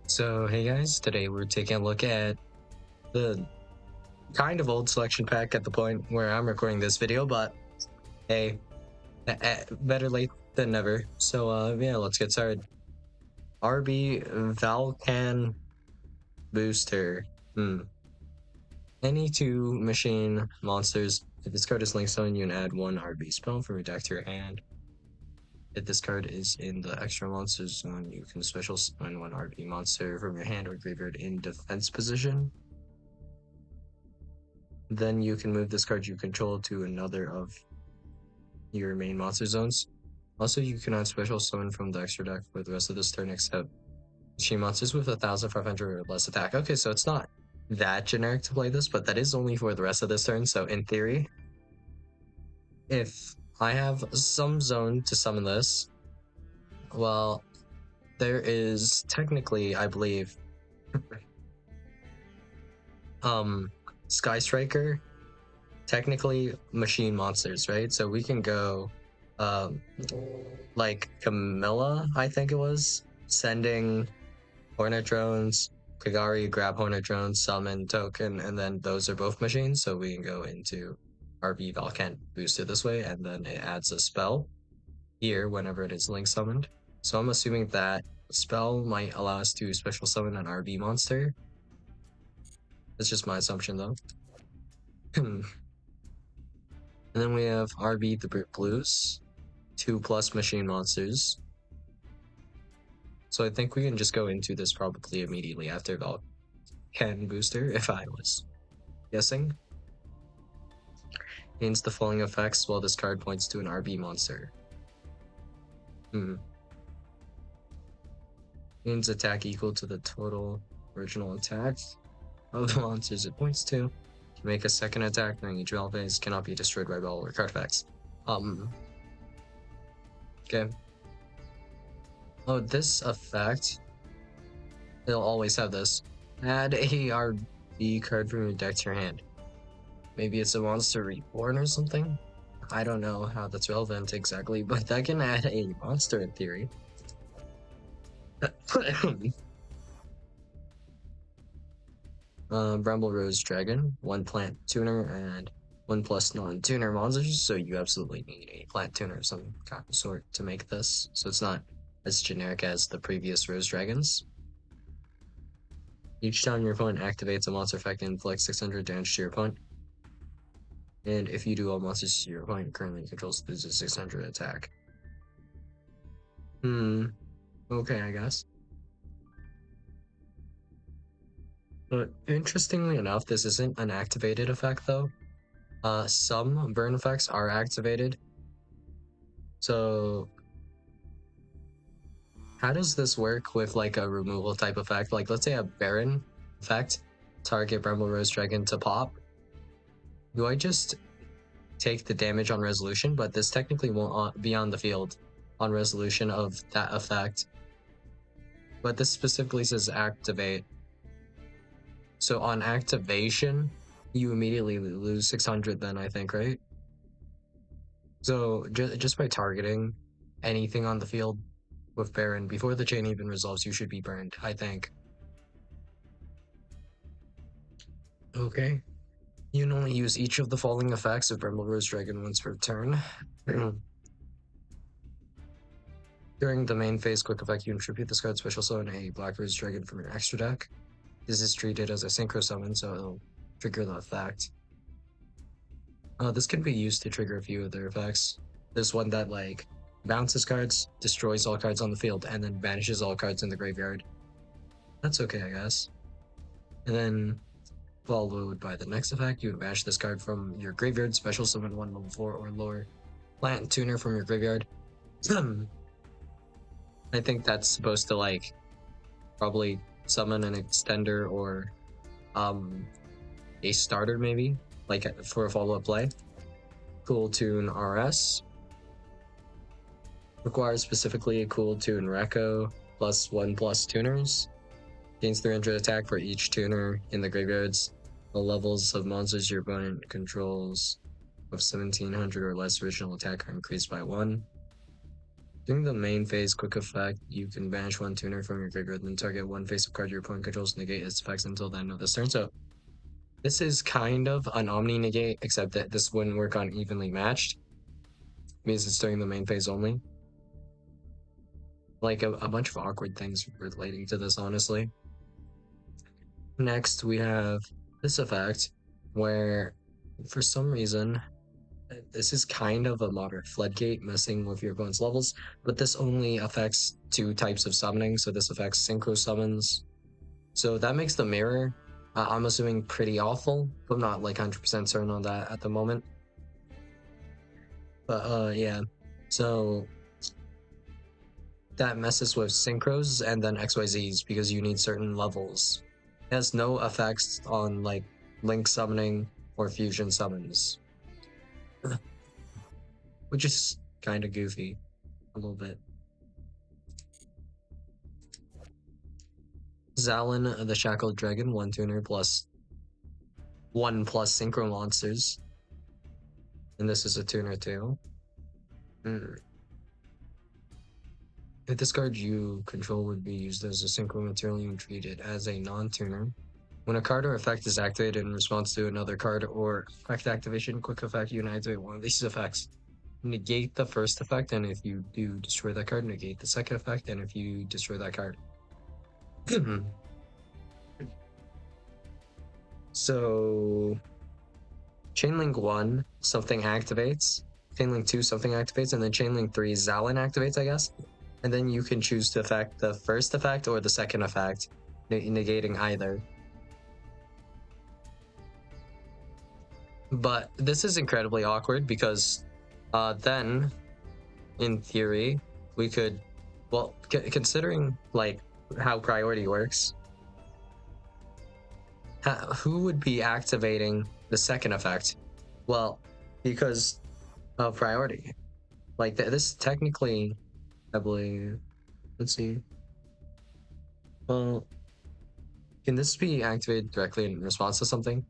So, hey guys, today we're taking a look at the kind of old selection pack at the point where I'm recording this video, but hey, better late than never. So, yeah, let's get started. RB Valkan Booster. Any two machine monsters. If this card is linked summon, you can add one RB spell from your deck to your hand. If this card is in the extra monsters zone, you can special summon one RB monster from your hand or graveyard in defense position. Then you can move this card you control to another of your main monster zones. Also, you can add special summon from the extra deck for the rest of this turn except machine monsters with 1,500 or less attack. Okay, so it's not that generic to play this, but that is only for the rest of this turn. So in theory, if I have some zone to summon this, well, there is technically, I believe, Sky Striker, technically machine monsters, right? So we can go like Camilla, I think it was, sending Hornet drones, Kagari, grab Hornet drones, summon token, and then those are both machines, so we can go into RB Valkent booster this way, and then it adds a spell here whenever it is link summoned. So I'm assuming that spell might allow us to special summon an RB monster. That's just my assumption though. And then we have RB the Brute Blues, 2+ machine monsters. So I think we can just go into this probably immediately after Valkan booster, if I was guessing. Gains the following effects while this card points to an RB monster. Gains attack equal to the total original attack of the monsters it points to. To make a second attack during each battle phase, cannot be destroyed by battle or card effects. Okay. Oh, this effect, they'll always have this. Add a RB card from your deck to your hand. Maybe it's a monster reborn or something? I don't know how that's relevant exactly, but that can add a monster in theory. Bramble Rose Dragon, 1 plant tuner and 1+ non-tuner monsters, so you absolutely need a plant tuner of some kind of sort to make this, so it's not as generic as the previous Rose Dragons. Each time your opponent activates a monster effect and inflicts 600 damage to your opponent, and if you do, all monsters your opponent currently controls loses 600 attack. Okay, I guess. But interestingly enough, this isn't an activated effect though. Some burn effects are activated. So how does this work with like a removal type effect? Like let's say a Baron effect, target Bramble Rose Dragon to pop. Do I just take the damage on resolution? But this technically won't be on the field on resolution of that effect. But this specifically says activate. So on activation, you immediately lose 600 then, I think, right? So just by targeting anything on the field with Baron, before the chain even resolves, you should be burned, I think. Okay. You can only use each of the following effects of Bramble Rose Dragon once per turn. During the main phase quick effect, you contribute this card special summon a Black Rose Dragon from your extra deck. This is treated as a synchro summon, so it'll trigger the effect. This can be used to trigger a few other effects. There's one that like bounces cards, destroys all cards on the field, and then banishes all cards in the graveyard. That's okay, I guess. And then followed by the next effect, you banish this card from your graveyard, special summon 1 level 4 or lower plant tuner from your graveyard. I think that's supposed to like probably summon an extender or a starter maybe, like for a follow-up play. Cool Tune RS. Requires specifically a Cool Tune Reco +1+ tuners. Gains 300 attack for each tuner in the graveyards. The levels of monsters your opponent controls of 1700 or less original attack are increased by 1. During the main phase quick effect, you can banish one tuner from your graveyard, then target one face-up card your opponent controls, negate its effects until the end of this turn. So this is kind of an Omni negate, except that this wouldn't work on evenly matched, because it's during the main phase only. Like a bunch of awkward things relating to this, honestly. Next, we have this effect, where for some reason, this is kind of a moderate floodgate messing with your opponent's levels, but this only affects 2 types of summoning, so this affects synchro summons. So that makes the mirror, I'm assuming, pretty awful, but I'm not like 100% certain on that at the moment. But yeah, so that messes with synchros and then XYZs because you need certain levels. It has no effects on like link summoning or fusion summons, which is kind of goofy a little bit. Zalin, the Shackled Dragon, 1 tuner plus 1 plus synchro monsters. And this is a tuner too. If this card you control would be used as a synchro material, you treat it as a non-tuner. When a card or effect is activated in response to another card or effect activation, quick effect, you can activate one of these effects. Negate the first effect, and if you do destroy that card, negate the second effect, and if you destroy that card. So Chainlink 1, something activates. Chainlink 2, something activates, and then Chainlink 3, Zalin activates, I guess. And then you can choose to affect the first effect or the second effect, negating either. But this is incredibly awkward because then, in theory, we could, well, considering like how priority works, who would be activating the second effect? Well, because of priority. Like this technically, I believe, let's see. Well, can this be activated directly in response to something?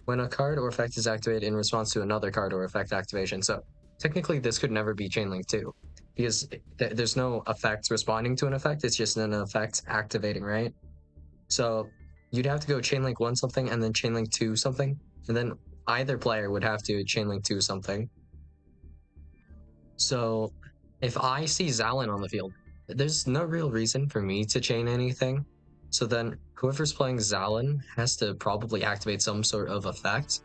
When a card or effect is activated in response to another card or effect activation. So technically this could never be Chainlink 2 because there's no effects responding to an effect. It's just an effect activating, right? So you'd have to go Chainlink 1 something and then Chainlink 2 something. And then either player would have to Chainlink 2 something. So if I see Zalin on the field, there's no real reason for me to chain anything. So then whoever's playing Zalin has to probably activate some sort of effect.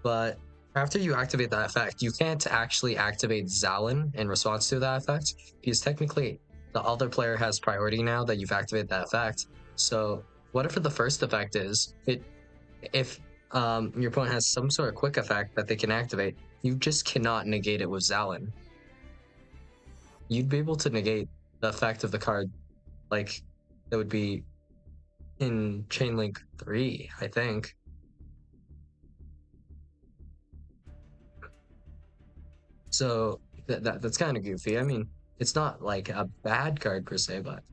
But after you activate that effect, you can't actually activate Zalin in response to that effect because technically the other player has priority now that you've activated that effect. So whatever the first effect is, if your opponent has some sort of quick effect that they can activate, you just cannot negate it with Zalin. You'd be able to negate the effect of the card, like that would be in Chainlink 3, I think. So that's kind of goofy. I mean, it's not like a bad card per se, but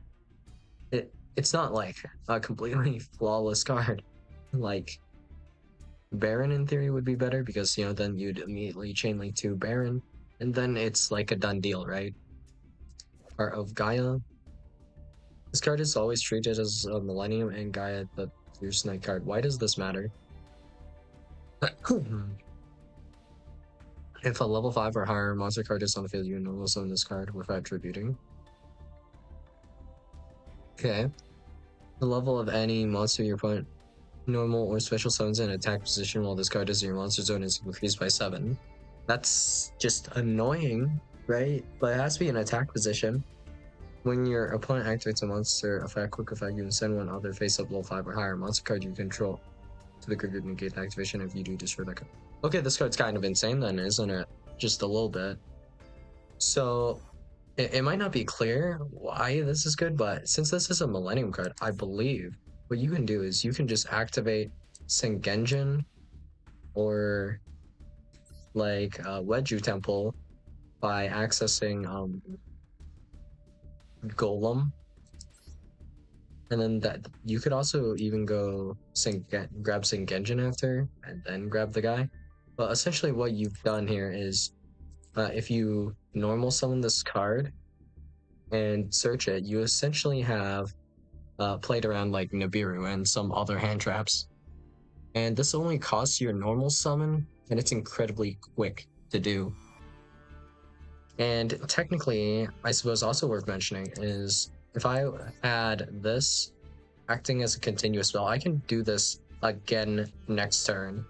it's not like a completely flawless card. Like Baron in theory would be better because then you'd immediately Chainlink 2 Baron, and then it's like a done deal, right? Heart of Gaia. This card is always treated as a Millennium and Gaia the Fierce Knight card. Why does this matter? If a level 5 or higher monster card is on the field, you normal summon this card without tributing. Okay. The level of any monster your opponent normal or special summons in attack position while this card is in your monster zone is increased by 7. That's just annoying, right? But it has to be an attack position. When your opponent activates a monster effect, quick effect, you can send one other face-up level 5 or higher monster card you control to the graveyard negate activation if you do destroy that card. Okay, this card's kind of insane then, isn't it? Just a little bit. So it might not be clear why this is good, but since this is a Millennium card, I believe what you can do is you can just activate Sengenjin or like Wedju Temple by accessing Golem. And then that you could also even go grab Sengenjin after and then grab the guy. But essentially what you've done here is if you normal summon this card and search it, you essentially have played around like Nibiru and some other hand traps. And this only costs you a normal summon, and it's incredibly quick to do. And technically, I suppose also worth mentioning is if I add this acting as a continuous spell, I can do this again next turn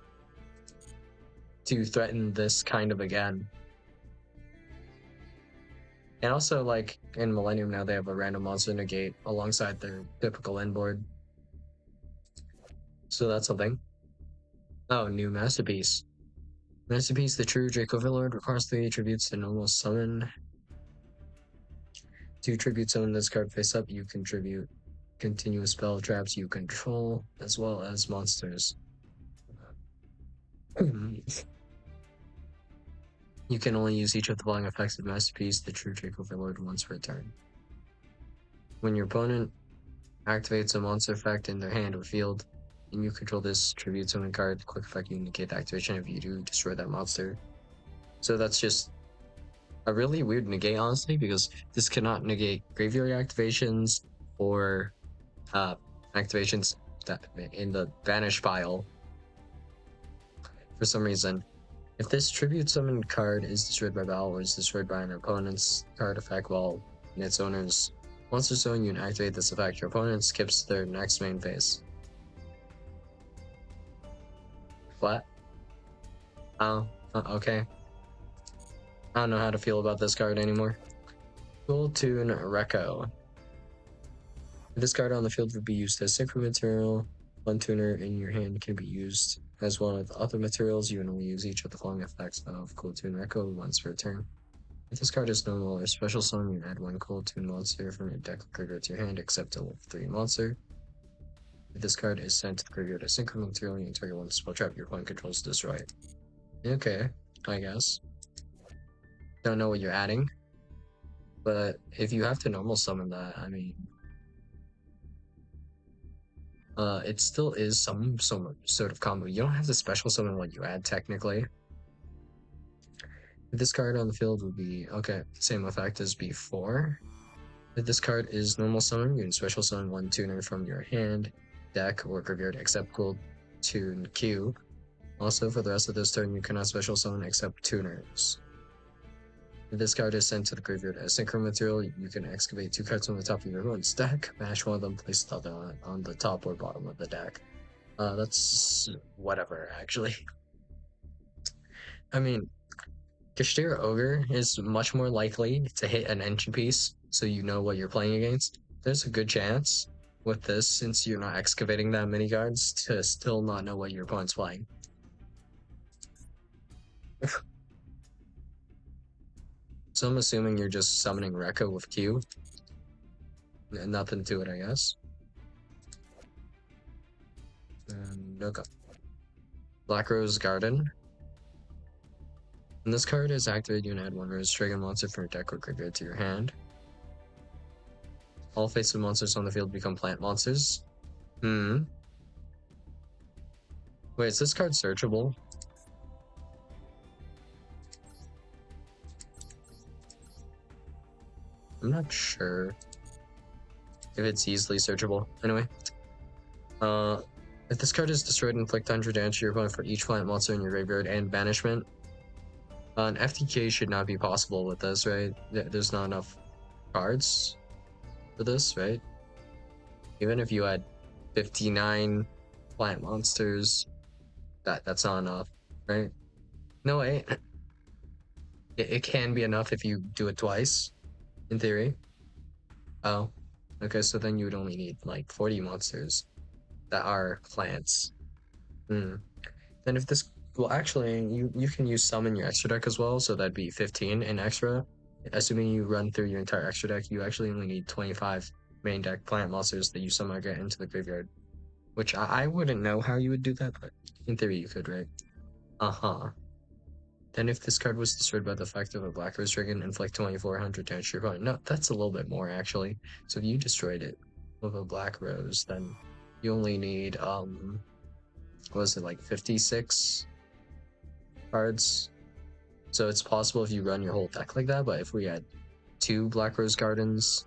to threaten this kind of again. And also, like in Millennium now, they have a random monster negate alongside their typical end board. So that's something. Oh, new Masterpiece. Masterpiece, the true Draco Villard, requires 3 attributes to normal summon. 2 tribute summon this card face up, you contribute continuous spell traps you control, as well as monsters. You can only use each of the following effects of Masterpiece, the true Draco Villard, once per turn. When your opponent activates a monster effect in their hand or field, and you control this tribute summon card, quick effect, you negate the activation. If you do, destroy that monster. So that's just a really weird negate, honestly, because this cannot negate graveyard activations or activations that in the banish pile. For some reason, if this tribute summon card is destroyed by battle or is destroyed by an opponent's card effect while in its owner's monster zone, you can activate this effect. Your opponent skips their next main phase. What? Oh, okay. I don't know how to feel about this card anymore. Cool Tune Reco. This card on the field would be used as synchro material. One tuner in your hand can be used as one of the other materials. You can only use each of the following effects of Cool Tune Reco once per turn. If this card is normal or special summon, you add 1 Cool Tune monster from your deck or graveyard to your hand, except a level 3 monster. If this card is sent to the graveyard as synchro material, you can target 1 spell trap your opponent controls to destroy it. Okay, I guess. Don't know what you're adding, but if you have to normal summon that, I mean, it still is some sort of combo. You don't have to special summon what you add technically. If this card on the field would be okay, same effect as before. If this card is normal summon, you can special summon 1 tuner from your hand, deck, or graveyard except Cool Tune Q. Also, for the rest of this turn, you cannot special summon except tuners. If this card is sent to the graveyard as synchro material, you can excavate 2 cards on the top of your opponent's deck, mash one of them, place the other on the top or bottom of the deck. That's whatever, actually. I mean, Kashtira Ogre is much more likely to hit an engine piece, so you know what you're playing against. There's a good chance with this, since you're not excavating that many cards, to still not know what your opponent's playing. So I'm assuming you're just summoning Rekka with Q. Nothing to it, I guess. And no go. Black Rose Garden. When this card is activated, you can add 1 Rose Dragon monster from your deck or graveyard to your hand. All face-up monsters on the field become plant monsters. Wait, is this card searchable? I'm not sure if it's easily searchable. Anyway, if this card is destroyed, inflict 100 damage to your opponent for each plant monster in your graveyard and banishment. An FTK should not be possible with this, right? There's not enough cards for this, right? Even if you had 59 plant monsters, that's not enough, right? No way. It can be enough if you do it twice, in theory. Oh, okay, so then you would only need like 40 monsters that are plants. Then if this, well, actually, you can use some in your extra deck as well, so that'd be 15 in extra. Assuming you run through your entire extra deck, you actually only need 25 main deck plant monsters that you somehow get into the graveyard. Which I wouldn't know how you would do that, but in theory you could, right? Then if this card was destroyed by the effect of a Black Rose Dragon, inflict 2400 damage to your opponent. No, that's a little bit more, actually. So if you destroyed it with a Black Rose, then you only need, what was it, like 56 cards? So it's possible if you run your whole deck like that, but if we had 2 Black Rose Gardens,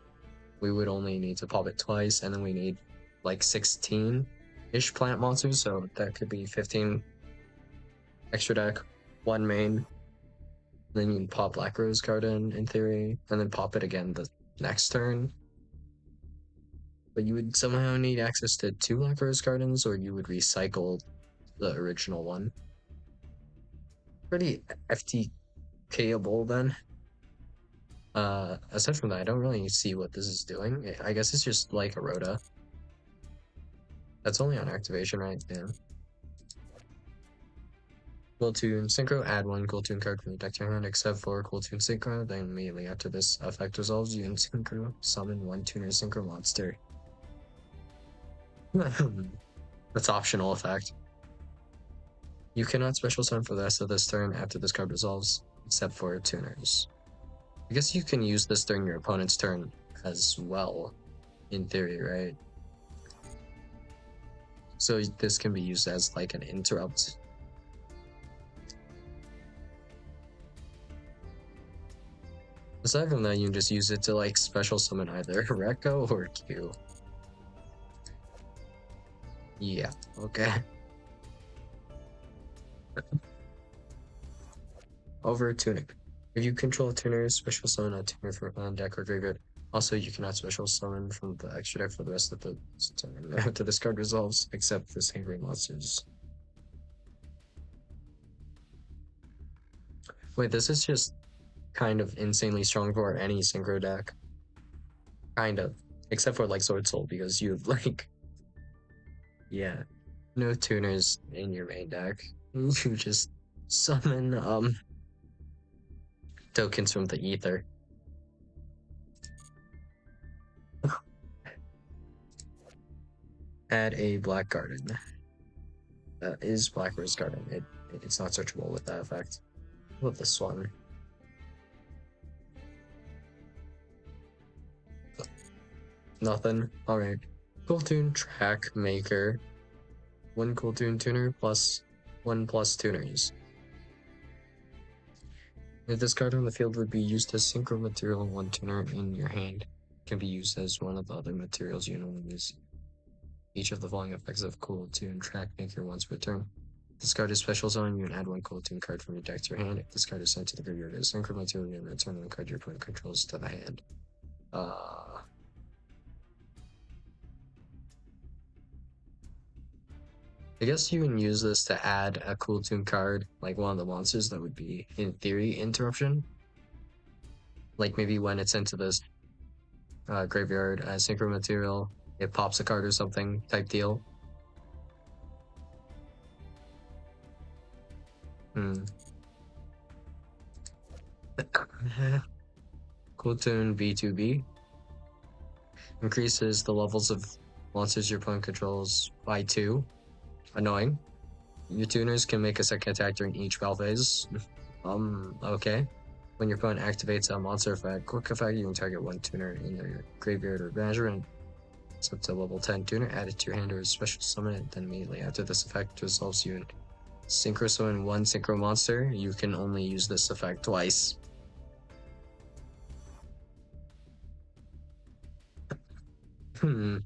we would only need to pop it twice, and then we need like 16-ish plant monsters, so that could be 15 extra deck, 1 main. Then you can pop Black Rose Garden in theory, and then pop it again the next turn. But you would somehow need access to 2 Black Rose Gardens, or you would recycle the original one. Pretty FTKable then. Aside from that, I don't really see what this is doing. I guess it's just like a Rhoda. That's only on activation, right? Yeah. Cool Tune Synchro, add 1 Cool Tune card from your deck to your hand, except for Cool Tune Synchro. Then immediately after this effect resolves, you can Synchro summon 1 Tuner Synchro monster. That's optional effect. You cannot special summon for the rest of this turn after this card resolves, except for tuners. I guess you can use this during your opponent's turn as well, in theory, right? So this can be used as like an interrupt. Aside from that, you can just use it to like special summon either Rekko or Kewl. Yeah, okay. Over Tunic. If you control a tuner, special summon a tuner from on deck or graveyard. Also, you cannot special summon from the extra deck for the rest of the turn after this card resolves, except for Angry Monsters. Wait, this is just kind of insanely strong for any synchro deck. Kind of. Except for like Sword Soul, because you like... Yeah. No tuners in your main deck. You just summon tokens from the ether. Add a Black Garden. Is Black Rose Garden. It's not searchable with that effect. Love this one. Nothing. Alright. Cool Tune Track Maker. 1 Cool Tune Tuner plus 1+ tuners. If this card on the field would be used as synchro material, 1 tuner in your hand can be used as one of the other materials you normally use. Each of the following effects of Cool Tune Track Maker once per turn. If this card is special zone, you can add 1 Cool Tune card from your deck to your hand. If this card is sent to the graveyard as synchro material, you can return 1 card your opponent controls to the hand. I guess you can use this to add a Cool Tune card, like one of the monsters that would be, in theory, interruption. Like maybe when it's into this graveyard as synchro material, it pops a card or something type deal. Cool Tune B2B increases the levels of monsters your opponent controls by 2. Annoying. Your tuners can make a second attack during each battle phase. Okay. When your opponent activates a monster effect, quick effect, you can target 1 tuner in your graveyard or management. It's up to level 10 tuner, add it to your hand or special summon it, then immediately after this effect resolves, you synchro summon 1 synchro monster. You can only use this effect twice. Well,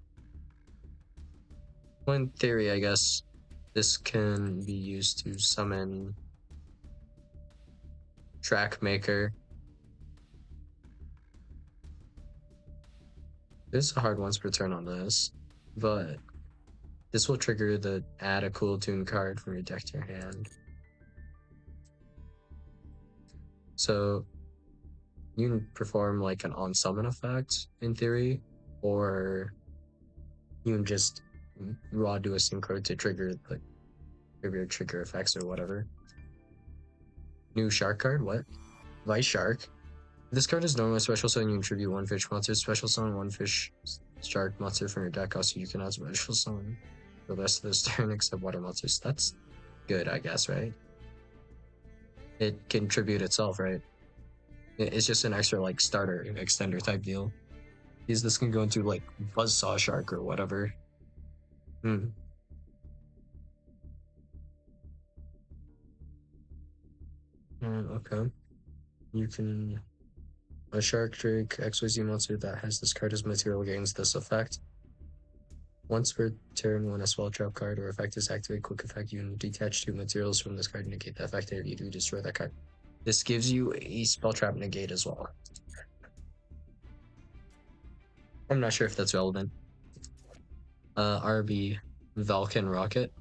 in theory, I guess this can be used to summon Track Maker. There's a hard once per turn on this, but this will trigger the add a Cool Tune card from your deck to your hand. So you can perform like an on summon effect in theory, or you can just raw do a synchro to trigger the graveyard trigger effects or whatever. New shark card? What? Vice Shark. This card is normally special, so you can tribute 1 fish monster, special summon 1 fish shark monster from your deck. Also, you cannot special summon the rest of this turn except water monsters. That's good, I guess, right? It can tribute itself, right? It's just an extra like starter extender type deal. Because this can go into like Buzzsaw Shark or whatever. Okay. You can a Shark Drake XYZ monster that has this card as material gains this effect. Once per turn, when a spell trap card or effect is activated, quick effect, you can detach two materials from this card to negate the effect, and if you do, destroy that card. This gives you a spell trap negate as well. I'm not sure if that's relevant. RB Vulcan Rocket.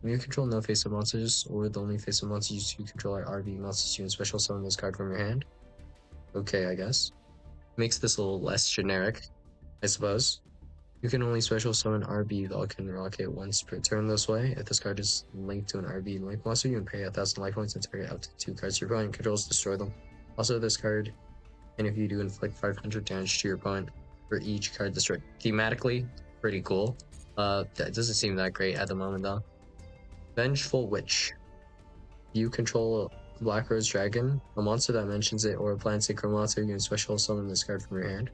When you control no face-up monsters, or the only face-up monsters you control are RB monsters, you can special summon this card from your hand. Okay, I guess. Makes this a little less generic, I suppose. You can only special summon RB Vulcan Rocket once per turn this way. If this card is linked to an RB link monster, you can pay 1,000 life points and target up to 2 cards your opponent controls, destroy them. Also, this card, and if you do inflict 500 damage to your opponent for each card destroyed. Thematically, pretty cool. That doesn't seem that great at the moment though. Vengeful Witch. You control Black Rose Dragon, a monster that mentions it, or a plant synchro monster, you can special summon this card from your hand.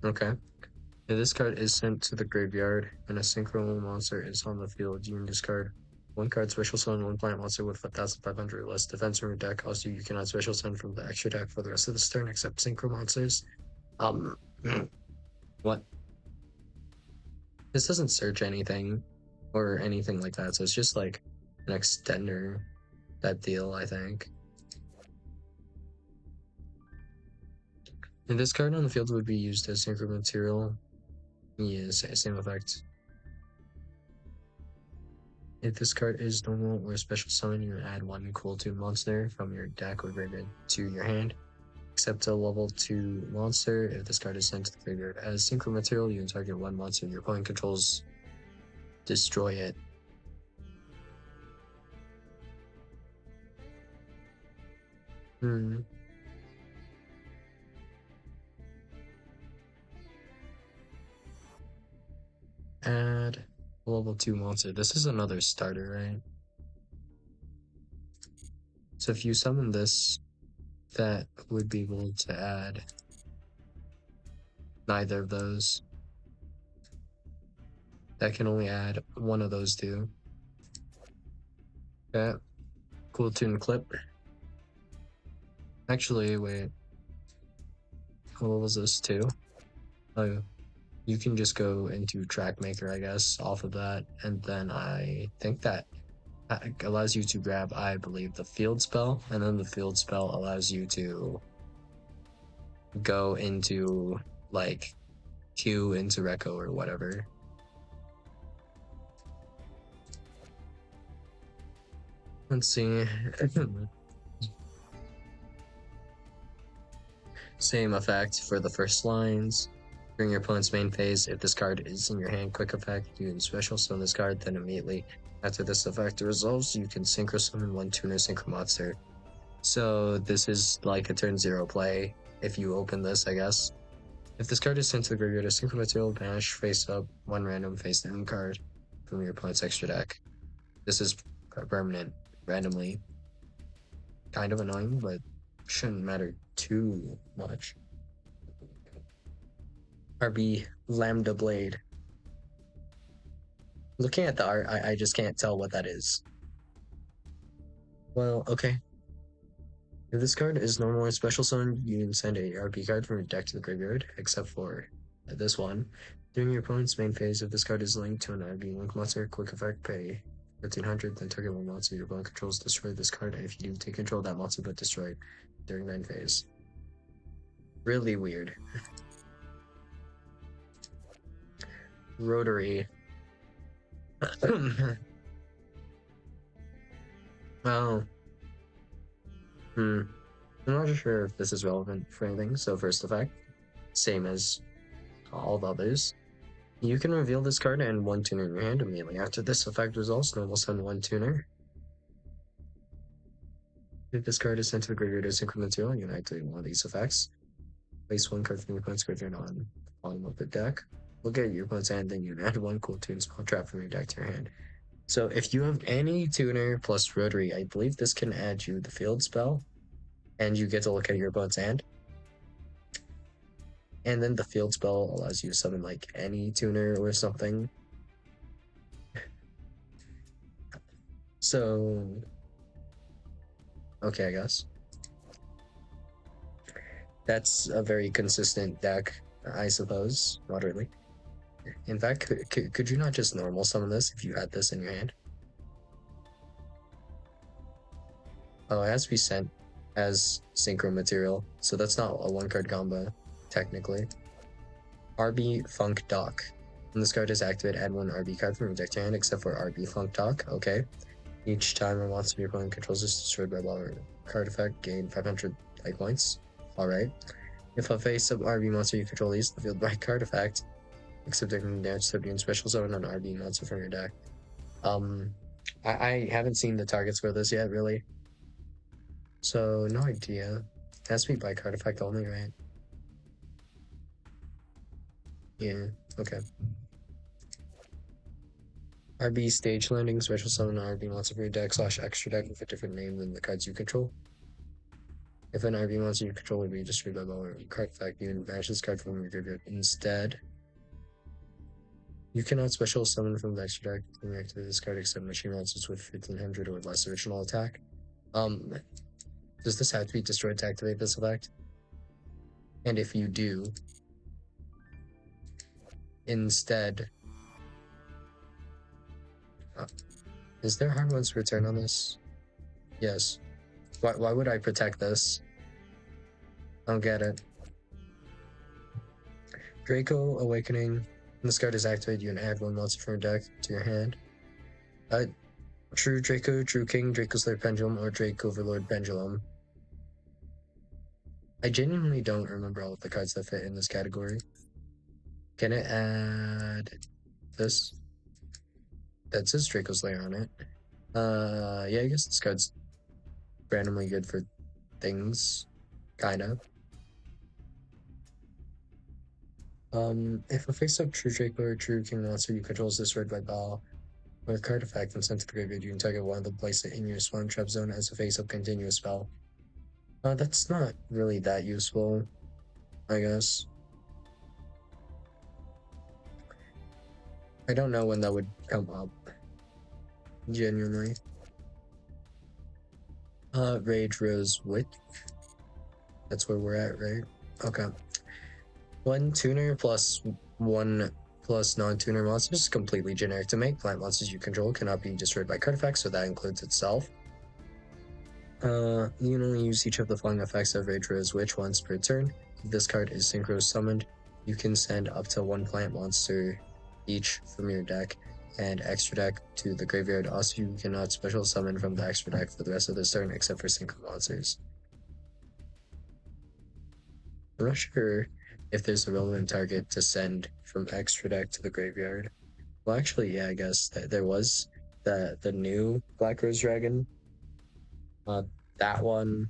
Okay. If this card is sent to the graveyard and a synchro monster is on the field, you can discard one card special summon one plant monster with 1,500 less defense from your deck. Also, you cannot special summon from the extra deck for the rest of this turn except synchro monsters. What? This doesn't search anything or anything like that, so it's just like an extender type deal, I think. And this card on the field would be used as synchro material. Yes, same effect. If this card is normal or a special summon, you add one cool 2 monster from your deck or graveyard to your hand. Except a level 2 monster. If this card is sent to the graveyard as synchro material, you can target one monster your opponent controls, destroy it. Add level 2 monster. This is another starter, right? So if you summon this, that would be able to add neither of those. That can only add one of those two. Okay. Cool tune clip. Actually, wait. What was this too? Oh, you can just go into track maker, I guess, off of that, and then I think that allows you to grab, I believe, the field spell, and then the field spell allows you to go into like Kewl into Reco or whatever. Let's see. Same effect for the first lines. During your opponent's main phase, if this card is in your hand, quick effect, you can special summon this card, then immediately after this effect resolves, you can synchro summon one tuner synchro monster. So this is like a turn 0 play if you open this, I guess. If this card is sent to the graveyard, a synchro material, banish face up one random face down card from your opponent's extra deck. This is permanent randomly. Kind of annoying, but shouldn't matter too much. RB Lambda Blade. Looking at the art, I just can't tell what that is. Well, okay. If this card is normal or special summon, you can send a RP card from your deck to the graveyard, except for this one. During your opponent's main phase, if this card is linked to an RB link monster, quick effect, pay 1,500, then target one monster your opponent controls, destroy this card, and if you do, take control of that monster but destroy it during main phase. Really weird. Rotary. Oh. I'm not sure if this is relevant for anything. So first effect, same as all the others. You can reveal this card and one tuner in your hand immediately. After this effect resolves, normal summon one tuner. If this card is sent to the graveyard as synchro material, you can activate one of these effects. Place one card from your opponent's graveyard on the bottom of the deck. Look at your opponent's hand, then you can add one cool tune spell trap from your deck to your hand. So if you have any tuner plus rotary, I believe this can add you the field spell, and you get to look at your opponent's hand. And then the field spell allows you to summon like any tuner or something. So, okay, I guess. That's a very consistent deck, I suppose, moderately. In fact, could you not just normal summon this if you had this in your hand? Oh, it has to be sent as synchro material, so that's not a one-card combo, technically. RB Funk Dock. When this card is activated, add one RB card from your deck to your hand, except for RB Funk Dock. Okay. Each time a monster your opponent controls is destroyed by a card effect, gain 500 life points. Alright. If a face-up RB monster you control leaves the field by card effect, except taking damage to be in special zone on RB monster from your deck. I haven't seen the targets for this yet, really. So, no idea. It has to be by card effect only, right? Yeah, okay. RB stage landing, special summon an RB monster from your deck / extra deck with a different name than the cards you control. If an RB monster you control would be destroyed by power card effect, you can banish this card from your graveyard. Instead, you cannot special summon from the extra deck and activate this card except machine monsters with 1500 or less original attack. Does this have to be destroyed to activate this effect? And if you do, instead, is there hard ones to return on this? Yes. Why would I protect this? I don't get it. Draco Awakening. When this card is activated, you can add one monster from your deck to your hand. True Draco, True King, Draco Slayer Pendulum, or Drake Overlord Pendulum. I genuinely don't remember all of the cards that fit in this category. Can it add this? That says Draco Slayer on it. Yeah, I guess this card's randomly good for things, kind of. If a face-up True Draco or True King monster you control is destroyed by Ball or a card effect and sent to the graveyard, you can target one of them, place it in your Swarm Trap zone as a face-up continuous spell. That's not really that useful, I guess. I don't know when that would come up. Genuinely. Rage Rose Witch. That's where we're at, right? Okay. 1 tuner plus 1 plus non-tuner monsters is completely generic to make. Plant monsters you control cannot be destroyed by card effects, so that includes itself. You can only use each of the following effects of Rage Rose Witch once per turn. If this card is synchro summoned, you can send up to 1 plant monster each from your deck and extra deck to the graveyard. Also, you cannot special summon from the extra deck for the rest of this turn except for synchro monsters. I'm not sure if there's a relevant target to send from extra deck to the graveyard. Well, actually, yeah, I guess there was the new Black Rose Dragon. That one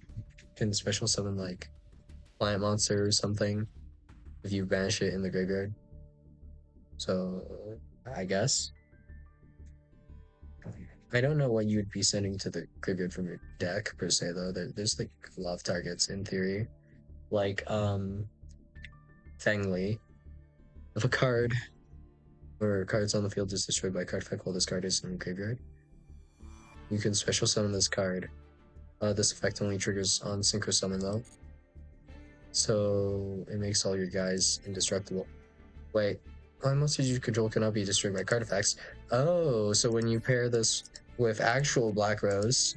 can special summon like plant monster or something if you banish it in the graveyard. So I guess I don't know what you would be sending to the graveyard from your deck per se though. There's like a lot of targets in theory, like Fengli. If a card or cards on the field is destroyed by card effect while this card is in the graveyard, you can special summon this card. This effect only triggers on synchro summon though, so it makes all your guys indestructible. Wait, monsters you control cannot be destroyed by card effects. Oh, so when you pair this with actual Black Rose,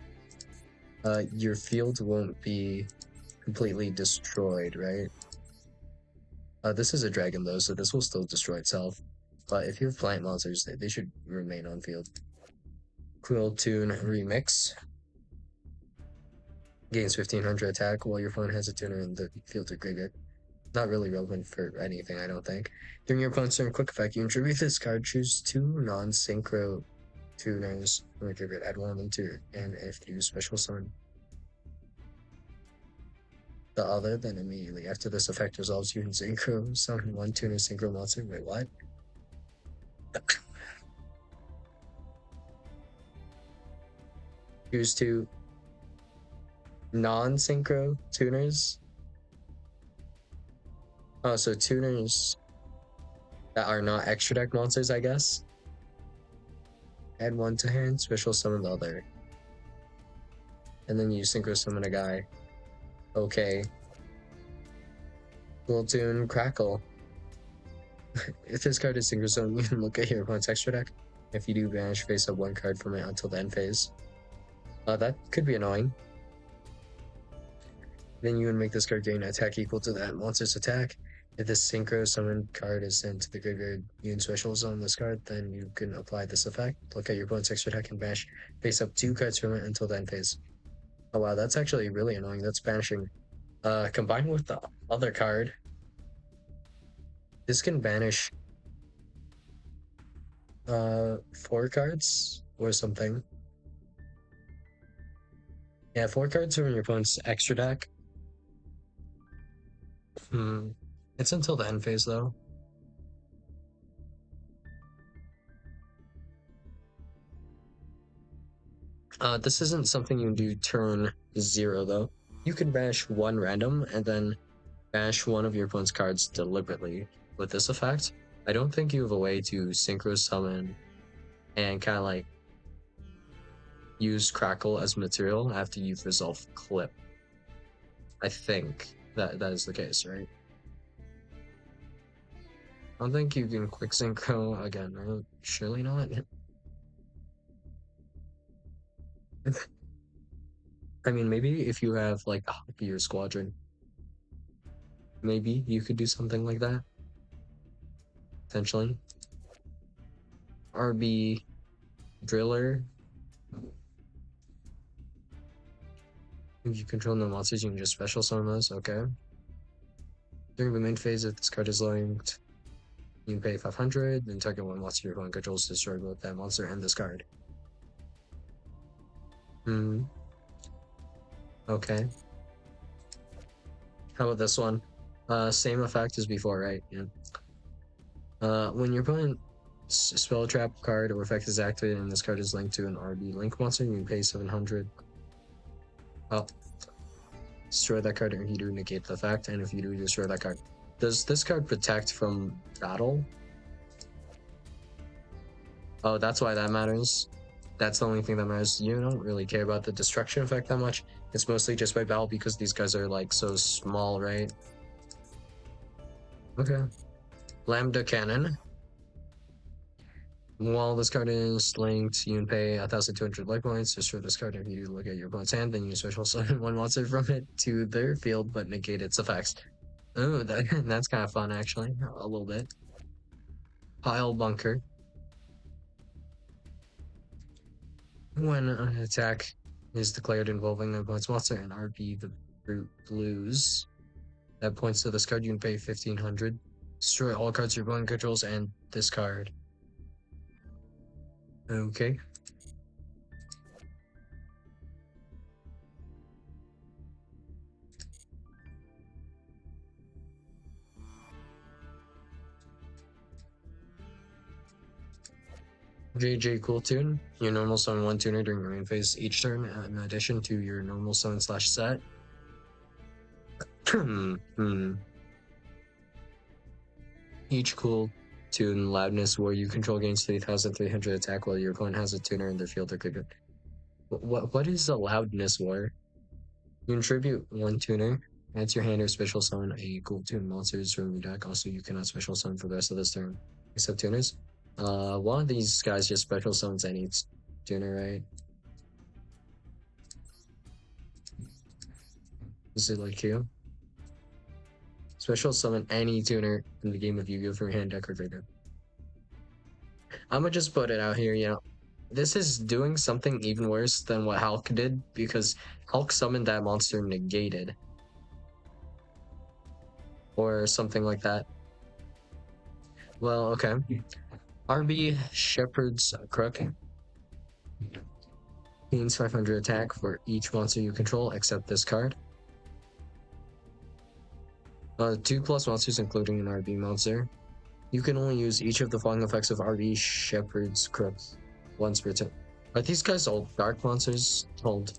your field won't be completely destroyed, right? This is a dragon though, so this will still destroy itself. But if you have plant monsters, they should remain on field. Kewl Tune Remix. Gains 1500 attack while your opponent has a tuner in the field or graveyard. Not really relevant for anything, I don't think. During your opponent's turn, quick effect, you contribute this card, choose 2 non-synchro tuners from your graveyard, add one of them to your, and if you special summon the other, then immediately after this effect resolves, you can synchro summon 1 tuner synchro monster. Wait, what? Choose 2 non-synchro tuners. Oh, so tuners that are not extra deck monsters, I guess. Add 1 to hand, special summon the other. and then you synchro summon a guy. Okay. Cool tune, Crackle. If this card is synchro summon, you can look at your opponent's extra deck. If you do, banish face up one card from it until the end phase. That could be annoying. Then you would make this card gain attack equal to that monster's attack. If this synchro summon card is sent to the graveyard, you can special summon this card, then you can apply this effect. Look at your opponent's extra deck and bash face up 2 cards from it until the end phase. Oh wow, that's actually really annoying. That's banishing. Combined with the other card, this can banish 4 cards or something. Yeah, 4 cards from your opponent's extra deck. It's until the end phase though. This isn't something you can do turn 0 though. You can banish 1 random and then banish one of your opponent's cards deliberately. With this effect, I don't think you have a way to synchro summon and kind of like use Crackle as material after you've resolved Clip. I think that is the case, right? I don't think you can quick synchro again, right? Surely not. I mean, maybe if you have like a Happier Squadron, maybe you could do something like that. Potentially. RB Driller. If you control no monsters, you can just special summon those. Okay. During the main phase, if this card is linked, you can pay 500, then target one monster your opponent controls to destroy both that monster and this card. Okay. How about this one? Same effect as before, right? Yeah. When your opponent's spell trap card or effect is activated and this card is linked to an RB link monster, you can pay 700. Oh. Destroy that card and you do negate the effect, and if you do, destroy that card. Does this card protect from battle? Oh, that's why that matters. That's the only thing that matters. You don't really care about the destruction effect that much. It's mostly just by battle because these guys are like so small, right? Okay. Lambda Cannon. While this card is linked, you can pay 1,200 life points. Destroy this card. If you look at your opponent's hand, then you special summon one monster from it to their field, but negate its effects. Oh, that's kind of fun, actually. A little bit. Pile Bunker. When an attack is declared involving the opponent's monster and RB the Brute Blues, that points to this card, you can pay 1,500. Destroy all cards your opponent controls and this card. Okay. JJ Cool Tune. Your normal summon 1 tuner during your main phase each turn, in addition to your normal summon / set. Each Cool Tune loudness where you control gains 3,300 attack while your opponent has a tuner in their field or graveyard. What is a loudness war? You contribute 1 tuner, add to your hand or special summon a Cool Tune monsters from your deck. Also, you cannot special summon for the rest of this turn, except tuners. One of these guys just special summons any tuner, right? Is it like Kewl? Special summon any tuner in the game of Yu-Gi-Oh! From your hand, deck, or graveyard. I'm gonna just put it out here, this is doing something even worse than what Hulk did, because Hulk summoned that monster negated. Or something like that. Well, okay. RB Shepherd's Crook. Gains 500 attack for each monster you control, except this card. 2+ monsters, including an RB monster. You can only use each of the following effects of RB Shepherd's Crook once per turn. Are these guys all dark monsters? Hold.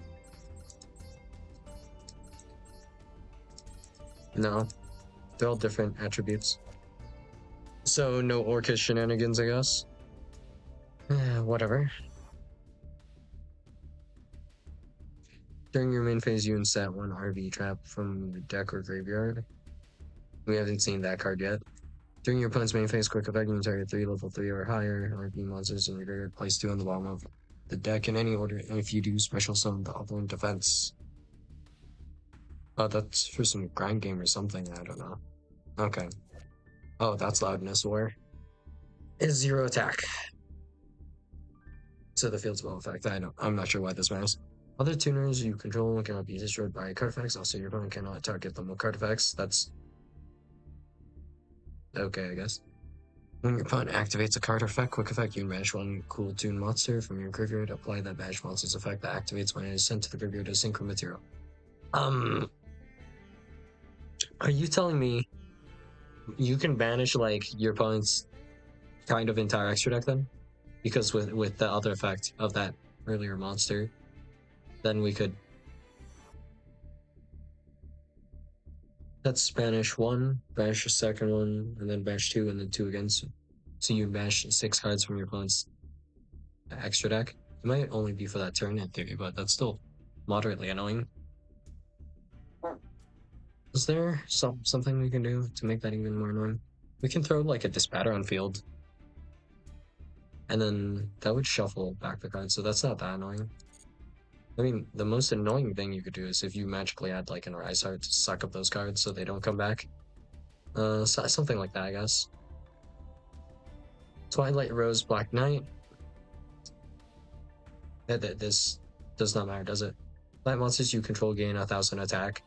No. They're all different attributes. So, no Orcus shenanigans, I guess. Whatever. During your main phase, you inset one RB trap from the deck or graveyard. We haven't seen that card yet. During your opponent's main phase, quick effect, you target 3 level 3 or higher RB monsters in your graveyard. Place 2 on the bottom of the deck in any order, and if you do, special summon the other in defense. Oh, that's for some grind game or something, I don't know. Okay. Oh, that's Loudness War. Is 0 attack. So the field spell effect. I'm not sure why this matters. Other tuners you control cannot be destroyed by card effects. Also, your opponent cannot target them with card effects. That's okay, I guess. When your opponent activates a card effect, quick effect, you banish one cool tune monster from your graveyard. Apply that banish monster's effect that activates when it is sent to the graveyard as synchro material. Are you telling me you can banish like your opponent's kind of entire extra deck then? Because with the other effect of that earlier monster, then we could. That's banish 1, banish the second one, and then banish 2, and then 2 again. So you banish 6 cards from your opponent's extra deck. It might only be for that turn in theory, but that's still moderately annoying. Is there something we can do to make that even more annoying? We can throw like a Dispatter on field. And then that would shuffle back the cards, so that's not that annoying. I mean, the most annoying thing you could do is if you magically add like an Rise Heart to suck up those cards so they don't come back. Something like that, I guess. Twilight Rose, Black Knight. This does not matter, does it? Light monsters you control gain 1,000 attack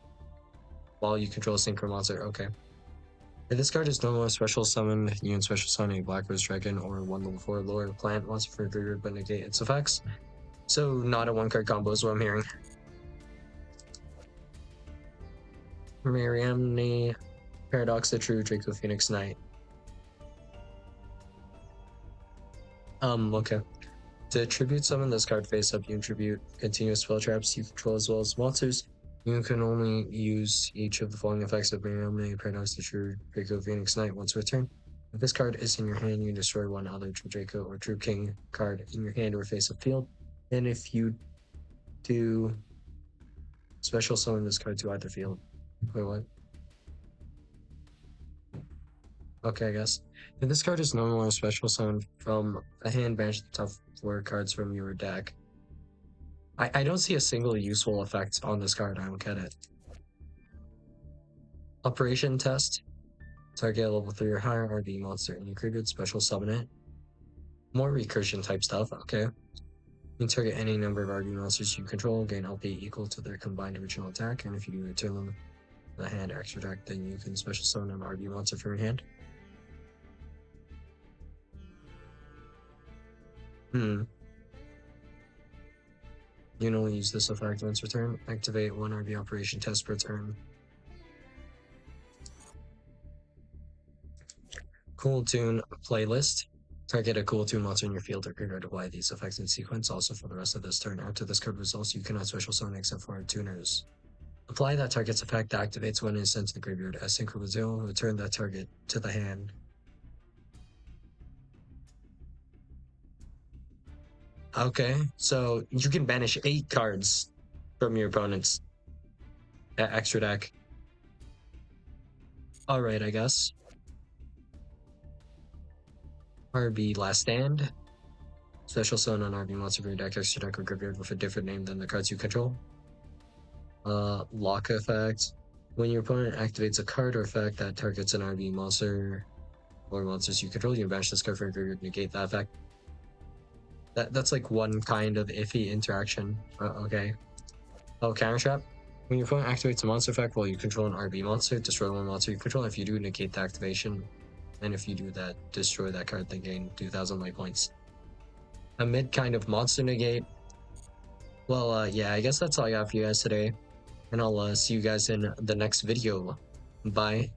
while you control a synchro monster. Okay. If this card is no more special summon, you can special summon a Black Rose Dragon or 1 level 4 lower plant monster for your graveyard but negate its effects. So not a 1-card combo is what I'm hearing. Mariamne, Paradox the True, Draco Phoenix Knight. Okay. To tribute summon this card face up, you can tribute continuous spell traps you control as well as monsters. You can only use each of the following effects of Mariamne, Paradox the True, Draco Phoenix Knight once per turn. If this card is in your hand, you can destroy one other True Draco or True King card in your hand or face up field. And if you do special summon this card to either field. Wait, what? Okay, I guess. If this card is no longer special summon from a hand, banish the top 4 cards from your deck. I don't see a single useful effect on this card. I don't get it. Operation Test. Target level 3 or higher RB monster in your graveyard, special summon it. More recursion type stuff, okay. You can target any number of RB monsters you control, gain LP equal to their combined original attack, and if you do return them to the hand extra deck, then you can special summon an RB monster from your hand. You can only use this effect once per turn. Activate 1 RB operation test per turn. Cool Tune playlist. Target a Cool Tune monster in your field or graveyard to apply these effects in sequence. Also for the rest of this turn. After this card results, you cannot special summon except for tuners. Apply that target's effect that activates when it is sent to the graveyard as synchro with 0. Return that target to the hand. Okay, so you can banish 8 cards from your opponent's extra deck. Alright, I guess. RB Last Stand. Special summon on RB monster from your deck, extra deck, or graveyard with a different name than the cards you control. Lock effect. When your opponent activates a card or effect that targets an RB monster or monsters you control, you can banish this card from your graveyard to negate that effect. That's like one kind of iffy interaction. Okay. Oh, Counter Trap. When your opponent activates a monster effect while you control an RB monster, destroy one monster you control. If you do, negate the activation. And if you do that, destroy that card, then gain 2,000 life points. A mid kind of monster negate. Well, yeah, I guess that's all I got for you guys today. And I'll see you guys in the next video. Bye.